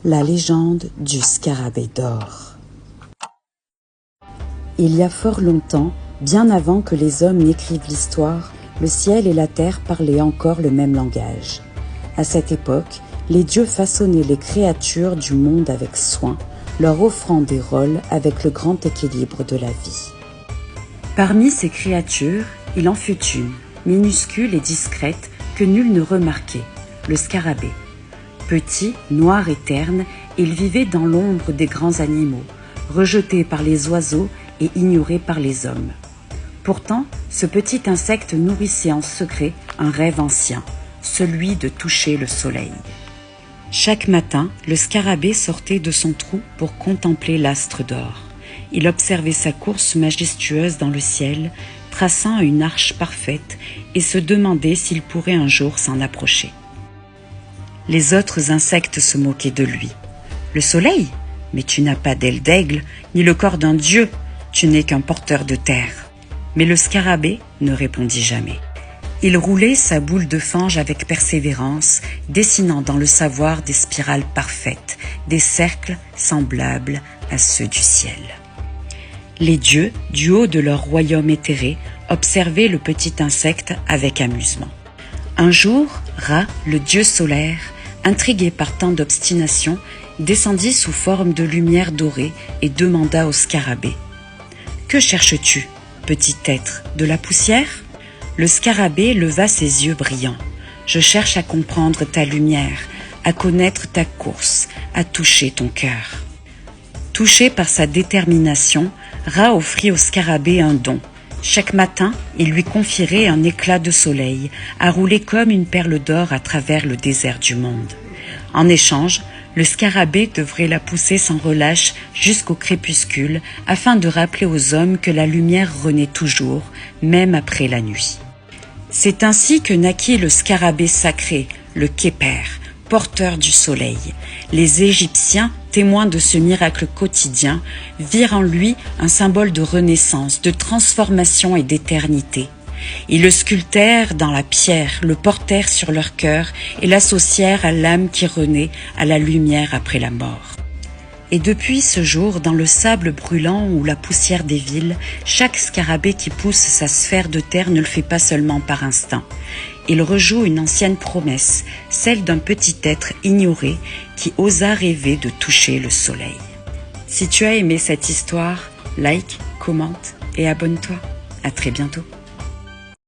La légende du scarabée d'or. Il y a fort longtemps, bien avant que les hommes n'écrivent l'histoire, le ciel et la terre parlaient encore le même langage. À cette époque, les dieux façonnaient les créatures du monde avec soin, leur offrant des rôles avec le grand équilibre de la vie. Parmi ces créatures, il en fut une, minuscule et discrète, que nul ne remarquait, le scarabée. Petit, noir et terne, il vivait dans l'ombre des grands animaux, rejeté par les oiseaux et ignoré par les hommes. Pourtant, ce petit insecte nourrissait en secret un rêve ancien, celui de toucher le soleil. Chaque matin, le scarabée sortait de son trou pour contempler l'astre d'or. Il observait sa course majestueuse dans le ciel, traçant une arche parfaite, et se demandait s'il pourrait un jour s'en approcher. Les autres insectes se moquaient de lui. « Le soleil ? Mais tu n'as pas d'aile d'aigle, ni le corps d'un dieu, tu n'es qu'un porteur de terre. » Mais le scarabée ne répondit jamais. Il roulait sa boule de fange avec persévérance, dessinant dans le savoir des spirales parfaites, des cercles semblables à ceux du ciel. Les dieux, du haut de leur royaume éthéré, observaient le petit insecte avec amusement. Un jour, Ra, le dieu solaire, intrigué par tant d'obstination, descendit sous forme de lumière dorée et demanda au scarabée : « Que cherches-tu, petit être, de la poussière ?» Le scarabée leva ses yeux brillants. « Je cherche à comprendre ta lumière, à connaître ta course, à toucher ton cœur. » Touché par sa détermination, Ra offrit au scarabée un don. Chaque matin, il lui confierait un éclat de soleil, à rouler comme une perle d'or à travers le désert du monde. En échange, le scarabée devrait la pousser sans relâche jusqu'au crépuscule, afin de rappeler aux hommes que la lumière renaît toujours, même après la nuit. C'est ainsi que naquit le scarabée sacré, le Képher, porteur du soleil. Les Égyptiens, témoins de ce miracle quotidien, virent en lui un symbole de renaissance, de transformation et d'éternité. Ils le sculptèrent dans la pierre, le portèrent sur leur cœur et l'associèrent à l'âme qui renaît, à la lumière après la mort. Et depuis ce jour, dans le sable brûlant ou la poussière des villes, chaque scarabée qui pousse sa sphère de terre ne le fait pas seulement par instinct. Il rejoue une ancienne promesse, celle d'un petit être ignoré qui osa rêver de toucher le soleil. Si tu as aimé cette histoire, like, commente et abonne-toi. À très bientôt.